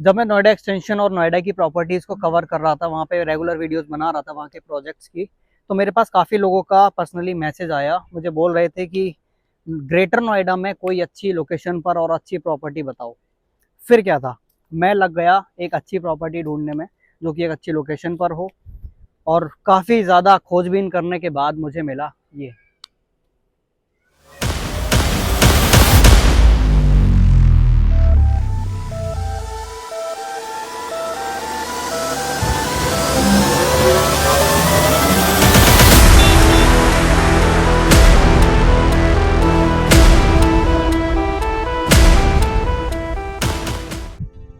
जब मैं नोएडा एक्सटेंशन और नोएडा की प्रॉपर्टीज़ को कवर कर रहा था, वहाँ पे रेगुलर वीडियोस बना रहा था वहाँ के प्रोजेक्ट्स की, तो मेरे पास काफ़ी लोगों का पर्सनली मैसेज आया। मुझे बोल रहे थे कि ग्रेटर नोएडा में कोई अच्छी लोकेशन पर और अच्छी प्रॉपर्टी बताओ। फिर क्या था, मैं लग गया एक अच्छी प्रॉपर्टी ढूंढने में, जो कि एक अच्छी लोकेशन पर हो, और काफ़ी ज़्यादा खोजबीन करने के बाद मुझे मिला ये।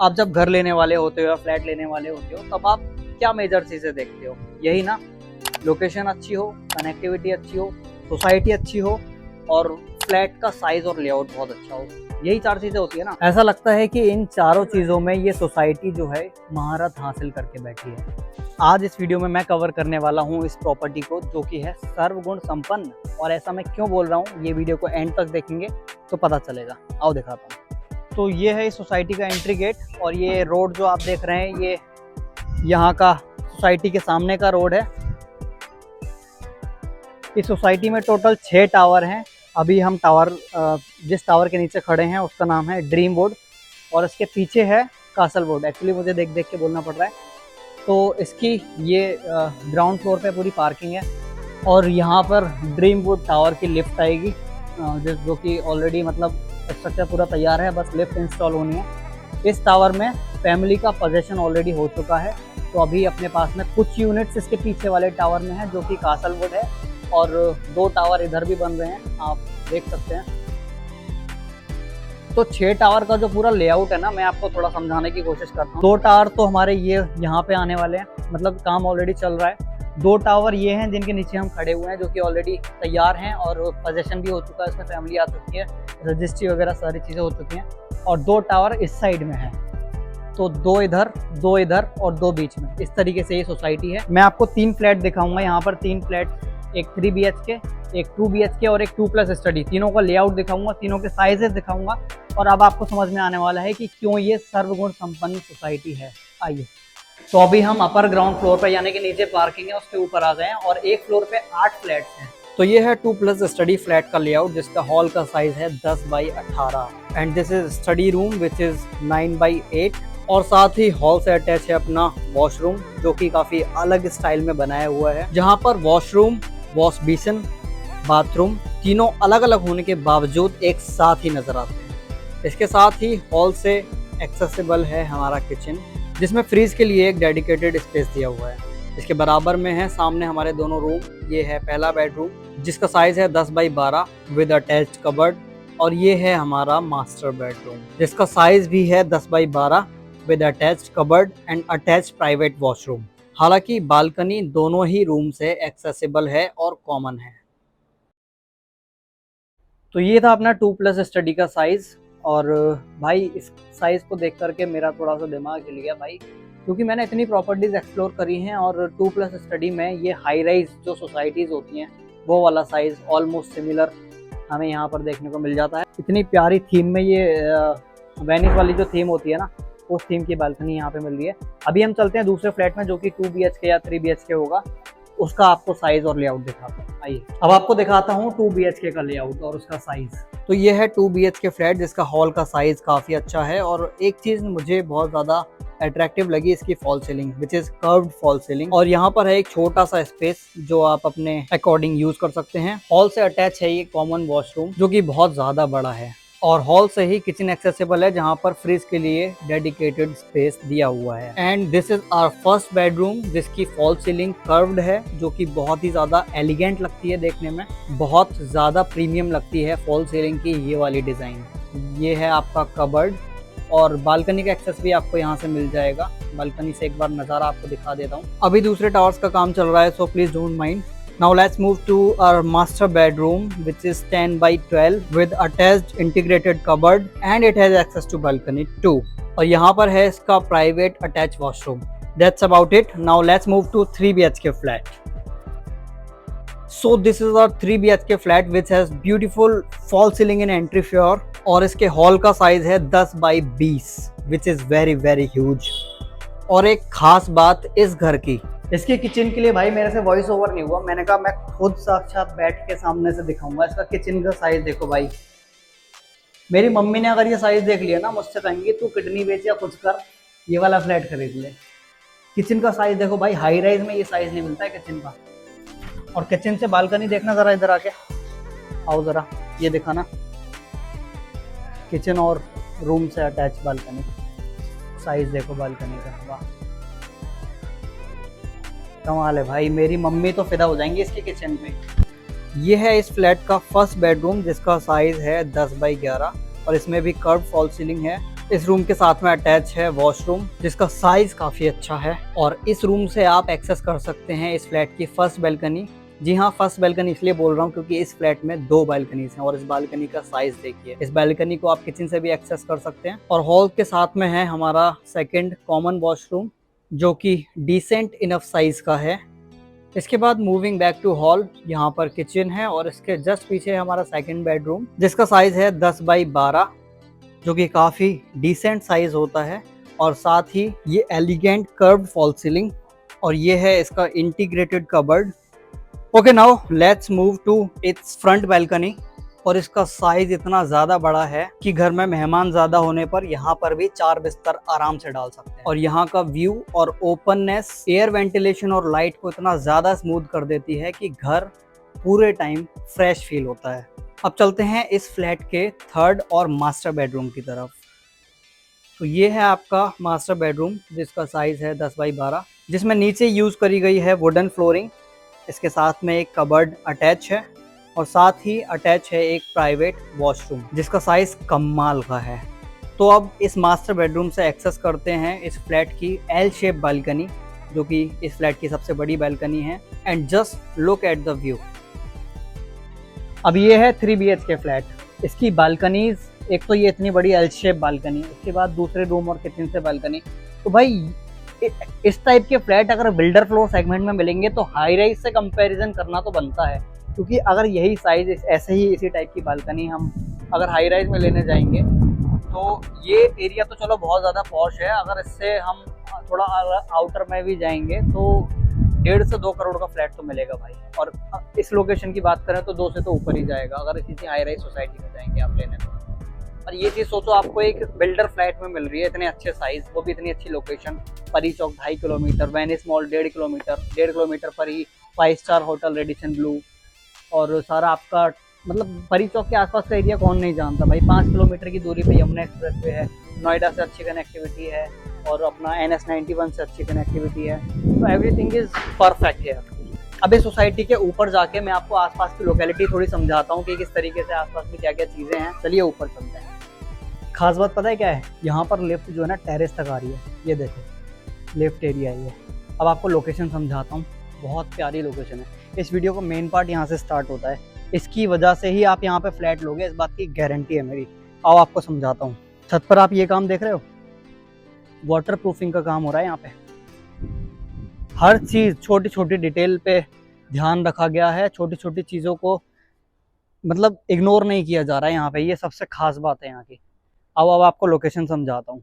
आप जब घर लेने वाले होते हो या फ्लैट लेने वाले होते हो, तब आप क्या मेजर चीज़ें देखते हो? यही ना, लोकेशन अच्छी हो, कनेक्टिविटी अच्छी हो, सोसाइटी अच्छी हो, और फ्लैट का साइज और लेआउट बहुत अच्छा हो। यही चार चीज़ें होती है ना। ऐसा लगता है कि इन चारों चीज़ों में ये सोसाइटी जो है महारत हासिल करके बैठी है। आज इस वीडियो में मैं कवर करने वाला हूँ इस प्रॉपर्टी को, जो कि है सर्वगुण संपन्न। और ऐसा मैं क्यों बोल रहा हूँ, ये वीडियो को एंड तक देखेंगे तो पता चलेगा। आओ दिखाता हूँ। तो ये है इस सोसाइटी का एंट्री गेट, और ये रोड जो आप देख रहे हैं, ये यहाँ का सोसाइटी के सामने का रोड है। इस सोसाइटी में टोटल 6 टावर हैं। अभी हम जिस टावर के नीचे खड़े हैं उसका नाम है ड्रीम वुड, और इसके पीछे है कासल वुड। एक्चुअली मुझे देख देख के बोलना पड़ रहा है। तो इसकी ये ग्राउंड फ्लोर पे पूरी पार्किंग है, और यहाँ पर ड्रीम वुड टावर की लिफ्ट आएगी, जो कि ऑलरेडी मतलब स्ट्रक्चर पूरा तैयार है, बस लिफ्ट इंस्टॉल होनी है। इस टावर में फैमिली का पोजेशन ऑलरेडी हो चुका है, तो अभी अपने पास में कुछ यूनिट्स इसके पीछे वाले टावर में है, जो कि कासल वुड है, और 2 टावर इधर भी बन रहे हैं, आप देख सकते हैं। तो 6 टावर का जो पूरा लेआउट है ना, मैं आपको थोड़ा समझाने की कोशिश करता हूँ। 2 टावर तो हमारे ये यहाँ पे आने वाले हैं, मतलब काम ऑलरेडी चल रहा है। 2 टावर ये हैं जिनके नीचे हम खड़े हुए हैं, जो कि ऑलरेडी तैयार हैं और पोजेशन भी हो चुका है, इसमें फैमिली आ चुकी है, रजिस्ट्री वगैरह सारी चीज़ें हो चुकी हैं। और 2 टावर इस साइड में है, तो 2 इधर, 2 इधर और 2 बीच में। इस तरीके से ये सोसाइटी है। मैं आपको 3 फ्लैट दिखाऊंगा यहाँ पर, 3 फ्लैट, एक 3 BHK, एक 2 BHK और एक 2+ स्टडी। तीनों का लेआउट दिखाऊंगा, तीनों के साइजेस दिखाऊंगा, और अब आपको समझ में आने वाला है कि क्यों ये सर्वगुण संपन्न सोसाइटी है। आइए। तो अभी हम अपर ग्राउंड फ्लोर पर, यानी कि नीचे पार्किंग है उसके ऊपर आ गए हैं, और एक फ्लोर पे 8 फ्लैट्स हैं। तो ये है 2+ स्टडी फ्लैट का लेआउट, जिसका हॉल का साइज है 10x18, and this is study room which is 9x8, और साथ ही हॉल से अटैच है अपना वॉशरूम, जो कि काफी अलग स्टाइल में बनाया हुआ है, जहाँ पर वॉशरूम, वॉश बेसिन, बाथरूम तीनों अलग अलग होने के बावजूद एक साथ ही नजर आते हैं। इसके साथ ही हॉल से एक्सेसिबल है हमारा किचन, जिसमें फ्रीज के लिए एक डेडिकेटेड स्पेस दिया हुआ है। इसके बराबर में है सामने हमारे दोनों रूम। ये है पहला बेडरूम, जिसका साइज है 10x12 विद अटैच्ड कबर्ड, और ये है हमारा मास्टर बेडरूम, जिसका साइज भी है 10x12 with attached cupboard and attached private washroom. हालांकि बालकनी दोनों ही रूम से एक्सेसिबल है और कॉमन है। तो ये था अपना 2+ स्टडी का साइज, और भाई इस साइज को देख करके मेरा थोड़ा सा दिमाग हिल गया भाई, क्योंकि मैंने इतनी प्रॉपर्टीज एक्सप्लोर करी हैं, और 2+ स्टडी में ये हाई राइज जो सोसाइटीज होती हैं वो वाला साइज ऑलमोस्ट सिमिलर हमें यहाँ पर देखने को मिल जाता है। इतनी प्यारी थीम में ये वेनिस वाली जो थीम होती है ना, उस थीम की बालकनी यहाँ पे मिल रही है। अभी हम चलते हैं दूसरे फ्लैट में, जो कि 2 BHK या 3 BHK होगा, उसका आपको साइज और लेआउट दिखाता हूँ। आइए, अब आपको दिखाता हूँ 2 BHK का लेआउट और उसका साइज। तो ये है 2 BHK फ्लैट, जिसका हॉल का साइज काफी अच्छा है, और एक चीज मुझे बहुत ज्यादा अट्रैक्टिव लगी, इसकी fall ceiling, which is curved fall ceiling, और यहाँ पर है एक छोटा सा स्पेस जो आप अपने अकॉर्डिंग यूज कर सकते हैं। हॉल से अटैच है ये कॉमन वॉशरूम, जो कि बहुत ज्यादा बड़ा है, और हॉल से ही किचन एक्सेसिबल है, जहां पर फ्रिज के लिए डेडिकेटेड स्पेस दिया हुआ है। And this is our first bedroom, जिसकी फॉल सीलिंग कर्व्ड है, जो कि बहुत ही ज्यादा एलिगेंट लगती है देखने में, बहुत ज्यादा प्रीमियम लगती है फॉल सीलिंग की ये वाली डिजाइन। ये है आपका कबर्ड, और बालकनी का एक्सेस भी आपको यहाँ से मिल जाएगा। बालकनी से एक बार नज़ारा आपको दिखा देता हूँ। अभी दूसरे टावर्स का काम चल रहा है, so please don't mind. Now let's move to our master bedroom, which is 10x12 with attached integrated cupboard, and it has access to balcony too. और यहाँ पर है इसका private attached washroom. That's about it. Now let's move to 3 BHK flat. So this is our 3 BHK flat which has beautiful fall ceiling in entry floor और इसके hall का size है 10 by 20 which is very very huge. और एक खास बात इस घर की, इसके किचन के लिए भाई मेरे से वॉइस ओवर नहीं हुआ, मैंने कहा मैं खुद साक्षात बैठ के सामने से दिखाऊंगा। इसका किचन का साइज देखो भाई, मेरी मम्मी ने अगर ये साइज देख लिया ना मुझसे कहेंगे तू किडनी बेच या कुछ कर, ये वाला फ्लैट खरीद ले। किचन का साइज देखो भाई, हाई राइज में ये साइज नहीं मिलता है किचन का। और किचन से बालकनी देखना जरा, इधर आके आओ जरा, ये देखा ना, किचन और रूम से अटैच बालकनी, साइज देखो बालकनी का, वाह कमाल है भाई। मेरी मम्मी तो फिदा हो जाएंगी इसके किचन पे। ये है इस फ्लैट का फर्स्ट बेडरूम जिसका साइज है 10 बाई 11 और इसमें भी कर्व फॉल सीलिंग है। इस रूम के साथ में अटैच है वॉशरूम जिसका साइज काफी अच्छा है और इस रूम से आप एक्सेस कर सकते हैं इस फ्लैट की फर्स्ट बैल्कनी। जी हाँ, फर्स्ट बैल्कनी इसलिए बोल रहा हूँ क्योंकि इस फ्लैट में 2 बालकनीज हैं और इस बालकनी का साइज देखिए। इस बालकनी को आप किचन से भी एक्सेस कर सकते हैं और हॉल के साथ में है हमारा सेकंड कॉमन वॉशरूम जो कि डिसेंट इनफ साइज का है। इसके बाद मूविंग बैक टू हॉल, यहाँ पर किचन है और इसके जस्ट पीछे हमारा सेकंड बेडरूम जिसका साइज है 10 बाई 12 जो कि काफी डिसेंट साइज होता है और साथ ही ये एलिगेंट कर्व्ड फॉल सीलिंग और ये है इसका integrated cupboard. Okay, now let's move to its front balcony और इसका साइज इतना ज्यादा बड़ा है कि घर में मेहमान ज्यादा होने पर यहाँ पर भी 4 बिस्तर आराम से डाल सकते हैं। और यहाँ का व्यू और ओपननेस एयर वेंटिलेशन और लाइट को इतना ज्यादा स्मूथ कर देती है कि घर पूरे टाइम फ्रेश फील होता है। अब चलते हैं इस फ्लैट के थर्ड और मास्टर बेडरूम की तरफ। तो ये है आपका मास्टर बेडरूम जिसका साइज है 10 बाई 12 जिसमें नीचे यूज करी गई है वुडन फ्लोरिंग। इसके साथ में एक कबर्ड अटैच है और साथ ही अटैच है एक प्राइवेट वॉशरूम जिसका साइज कमाल का है। तो अब इस मास्टर बेडरूम से एक्सेस करते हैं इस फ्लैट की एल शेप बालकनी जो कि इस फ्लैट की सबसे बड़ी बालकनी है। And just look at the view. अब ये है 3 BHK फ्लैट। इसकी बालकनीज, एक तो ये इतनी बड़ी एल शेप बालकनी, उसके बाद दूसरे रूम और किचन से बालकनी। तो भाई इस टाइप के फ्लैट अगर बिल्डर फ्लोर सेगमेंट में मिलेंगे तो हाई राइज से कंपैरिजन करना तो बनता है, क्योंकि अगर यही साइज ऐसे ही इसी टाइप की बालकनी हम अगर हाई राइज में लेने जाएंगे तो ये एरिया तो चलो बहुत ज़्यादा पॉश है, अगर इससे हम थोड़ा आउटर में भी जाएंगे तो 1.5 से 2 करोड़ का फ्लैट तो मिलेगा भाई। और इस लोकेशन की बात करें तो 2 से तो ऊपर ही जाएगा अगर किसी हाई राइज सोसाइटी में जाएंगे आप लेने तो। और ये चीज़ सोचो, आपको एक बिल्डर फ्लैट में मिल रही है इतने अच्छे साइज, वो भी इतनी अच्छी लोकेशन, परी चौक 2.5 kilometre, Venice mall 1.5 kilometre, 1.5 kilometre पर ही 5 स्टार होटल रेडिसन ब्लू और सारा आपका मतलब परी चौक के आसपास का एरिया कौन नहीं जानता भाई। 5 किलोमीटर की दूरी पे यमुना एक्सप्रेस वे है, नोएडा से अच्छी कनेक्टिविटी है और अपना NS91 से अच्छी कनेक्टिविटी है। तो एवरीथिंग इज परफेक्ट है। अब इस सोसाइटी के ऊपर जाके मैं आपको आसपास की लोकेलिटी थोड़ी समझाता हूँ कि किस तरीके से आसपास में क्या क्या चीज़ें हैं। चलिए ऊपर चलते हैं। खास बात पता है क्या है, यहाँ पर लिफ्ट जो है ना टेरेस तक आ रही है, ये देखो लिफ्ट एरिया है ये। अब आपको लोकेशन समझाता हूँ, बहुत प्यारी लोकेशन है। इस वीडियो का मेन पार्ट यहाँ से स्टार्ट होता है, इसकी वजह से ही आप यहाँ पे फ्लैट लोगे, इस बात की गारंटी है मेरी। आओ आपको समझाता हूँ। छत पर आप ये काम देख रहे हो, वाटर प्रूफिंग का काम हो रहा है यहाँ पे। हर चीज़ छोटी छोटी डिटेल पे ध्यान रखा गया है, छोटी छोटी चीज़ों को मतलब इग्नोर नहीं किया जा रहा है यहाँ पे, ये सबसे खास बात है यहाँ की। अब आपको लोकेशन समझाता हूँ।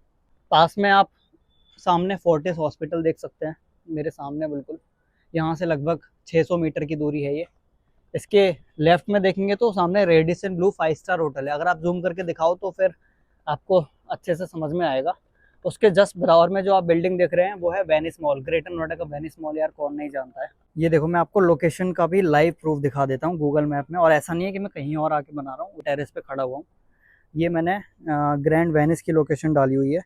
पास में आप सामने फोर्टिस हॉस्पिटल देख सकते हैं, मेरे सामने बिल्कुल, यहाँ से लगभग 600 मीटर की दूरी है ये। इसके लेफ्ट में देखेंगे तो सामने रेडिसन ब्लू 5 स्टार होटल है, अगर आप जूम करके दिखाओ तो फिर आपको अच्छे से समझ में आएगा। उसके जस्ट बराबर में जो आप बिल्डिंग देख रहे हैं वो है वेनिस मॉल, ग्रेटर नोएडा का वेनिस मॉल, यार कौन नहीं जानता है। ये देखो मैं आपको लोकेशन का भी लाइव प्रूफ दिखा देता हूँ गूगल मैप में, और ऐसा नहीं है कि मैं कहीं और आके बना रहा हूँ, टेरेस पे खड़ा हुआ हूँ। ये मैंने ग्रैंड वेनिस की लोकेशन डाली हुई है,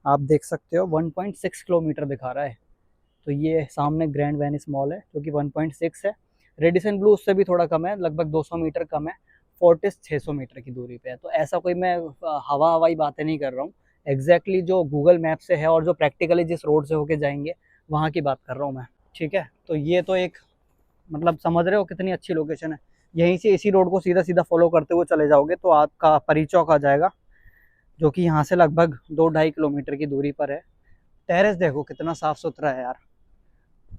आप देख सकते हो 1.6 किलोमीटर दिखा रहा है। तो ये सामने ग्रैंड वेनिस मॉल है जो कि 1.6 है। रेडिसन ब्लू उससे भी थोड़ा कम है, लगभग 200 मीटर कम है। फोर्टिस 600 मीटर की दूरी पे है। तो ऐसा कोई मैं हवाई बातें नहीं कर रहा हूँ, एग्जैक्टली जो गूगल मैप से है और जो प्रैक्टिकली जिस रोड से होके जाएंगे वहाँ की बात कर रहा हूँ मैं, ठीक है। तो ये तो एक मतलब समझ रहे हो कितनी अच्छी लोकेशन है। यहीं से इसी रोड को सीधा सीधा फॉलो करते हुए चले जाओगे तो आपका परी चौक आ जाएगा, जो कि यहाँ से लगभग 2-2.5 किलोमीटर की दूरी पर है। टेरेस देखो कितना साफ सुथरा है यार,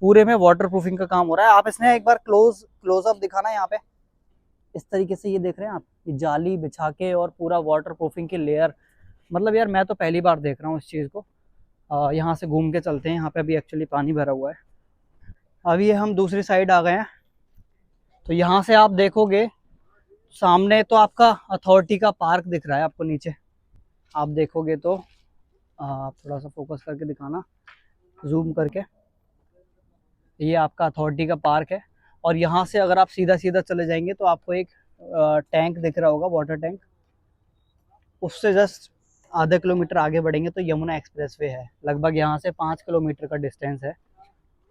पूरे में वाटर प्रूफिंग का काम हो रहा है। आप इसमें एक बार क्लोजअप दिखाना यहाँ पे, इस तरीके से ये देख रहे हैं आप, ये जाली बिछा के और पूरा वाटर प्रूफिंग की लेयर। मतलब यार मैं तो पहली बार देख रहा हूँ इस चीज़ को। यहाँ से घूम के चलते हैं, यहाँ पे अभी एक्चुअली पानी भरा हुआ है। अभी ये हम दूसरी साइड आ गए हैं, तो यहाँ से आप देखोगे सामने तो आपका अथॉरिटी का पार्क दिख रहा है आपको नीचे। आप देखोगे तो आप थोड़ा सा फोकस करके दिखाना, जूम करके, ये आपका अथॉरिटी का पार्क है। और यहाँ से अगर आप सीधा सीधा चले जाएंगे तो आपको एक टैंक दिख रहा होगा, वाटर टैंक। उससे जस्ट आधा किलोमीटर आगे बढ़ेंगे तो यमुना एक्सप्रेसवे है। लगभग यहाँ से 5 किलोमीटर का डिस्टेंस है।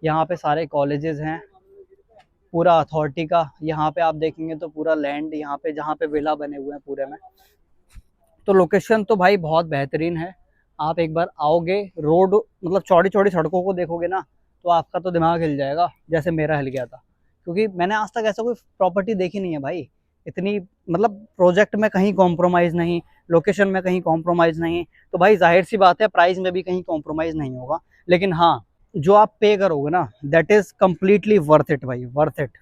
यहाँ पे सारे कॉलेजेस हैं, पूरा अथॉरिटी का। यहाँ पे आप देखेंगे तो पूरा लैंड, यहाँ पे जहाँ पे विला बने हुए हैं पूरे में। तो लोकेशन तो भाई बहुत बेहतरीन है। आप एक बार आओगे, रोड मतलब चौड़ी चौड़ी सड़कों को देखोगे ना तो आपका तो दिमाग हिल जाएगा, जैसे मेरा हिल गया था। क्योंकि मैंने आज तक ऐसा कोई प्रॉपर्टी देखी नहीं है भाई इतनी, मतलब प्रोजेक्ट में कहीं कॉम्प्रोमाइज़ नहीं, लोकेशन में कहीं कॉम्प्रोमाइज़ नहीं। तो भाई जाहिर सी बात है प्राइस में भी कहीं कॉम्प्रोमाइज़ नहीं होगा। लेकिन हाँ, जो आप पे करोगे ना that is completely worth it भाई, वर्थ इट।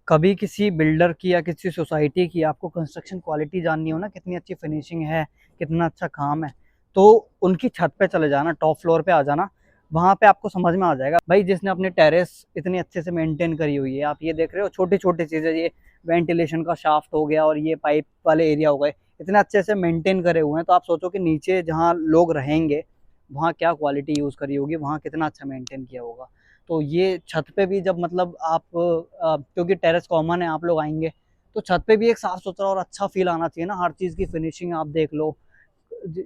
कभी किसी बिल्डर की या किसी सोसाइटी की आपको कंस्ट्रक्शन क्वालिटी जाननी हो ना, कितनी अच्छी फिनिशिंग है, कितना अच्छा काम है, तो उनकी छत पे चले जाना, टॉप फ्लोर पे आ जाना। वहाँ पे आपको समझ में आ जाएगा भाई, जिसने अपनी टेरेस इतनी अच्छे से मेंटेन करी हुई है। आप ये देख रहे हो छोटी छोटी चीज़ें, ये वेंटिलेशन का शाफ्ट हो गया और ये पाइप वाले एरिया हो गए, इतने अच्छे से मेंटेन करे हुए हैं। तो आप सोचो कि नीचे जहाँ लोग रहेंगे वहाँ क्या क्वालिटी यूज़ करी होगी, वहाँ कितना अच्छा मेंटेन किया होगा। तो ये छत पे भी जब मतलब आप क्योंकि टेरेस कॉमन है, आप लोग आएंगे तो छत पे भी एक साफ सुथरा और अच्छा फील आना चाहिए ना। हर चीज़ की फिनिशिंग आप देख लो,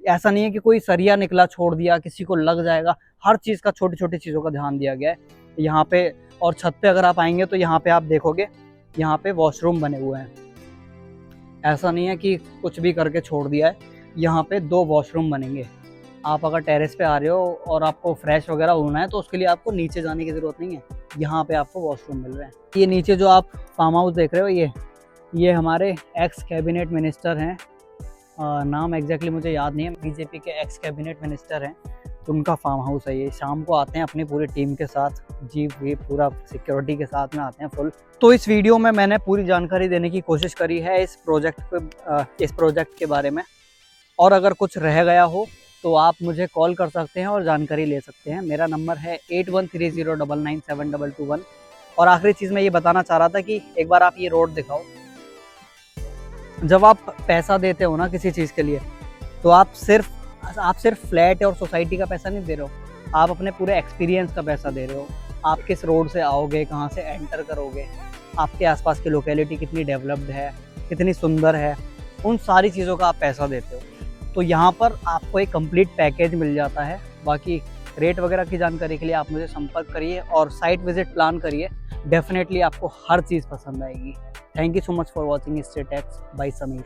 ऐसा नहीं है कि कोई सरिया निकला छोड़ दिया, किसी को लग जाएगा। हर चीज़ का, छोटी छोटी चीज़ों का ध्यान दिया गया है यहाँ पे। और छत पे अगर आप आएंगे तो यहाँ पे आप देखोगे, यहाँ पे वॉशरूम बने हुए हैं। ऐसा नहीं है कि कुछ भी करके छोड़ दिया है, यहाँ पे 2 वॉशरूम बनेंगे। आप अगर टेरेस पे आ रहे हो और आपको फ्रेश वगैरह होना है तो उसके लिए आपको नीचे जाने की ज़रूरत नहीं है, यहाँ पे आपको वॉशरूम मिल रहे हैं। ये नीचे जो आप फार्म हाउस देख रहे हो, ये हमारे एक्स कैबिनेट मिनिस्टर हैं। नाम एग्जैक्टली मुझे याद नहीं है, बीजेपी के एक्स कैबिनेट मिनिस्टर हैं, उनका फार्म हाउस है ये। शाम को आते हैं अपनी पूरी टीम के साथ, जी ये पूरा सिक्योरिटी के साथ में आते हैं फुल। तो इस वीडियो में मैंने पूरी जानकारी देने की कोशिश करी है इस प्रोजेक्ट के बारे में। और अगर कुछ रह गया हो तो आप मुझे कॉल कर सकते हैं और जानकारी ले सकते हैं। मेरा नंबर है 8130997221। और आखिरी चीज़ मैं ये बताना चाह रहा था कि एक बार आप ये रोड दिखाओ। जब आप पैसा देते हो ना किसी चीज़ के लिए, तो आप सिर्फ फ्लैट और सोसाइटी का पैसा नहीं दे रहे हो, आप अपने पूरे एक्सपीरियंस का पैसा दे रहे हो। आप किस रोड से आओगे, कहाँ से एंटर करोगे, आपके आसपास की लोकेलिटी कितनी डेवलप्ड है, कितनी सुंदर है, उन सारी चीज़ों का आप पैसा देते हो। तो यहाँ पर आपको एक कंप्लीट पैकेज मिल जाता है। बाकी रेट वगैरह की जानकारी के लिए आप मुझे संपर्क करिए और साइट विजिट प्लान करिए। डेफिनेटली आपको हर चीज़ पसंद आएगी। Thank you so much for watching state tax bye Sameer.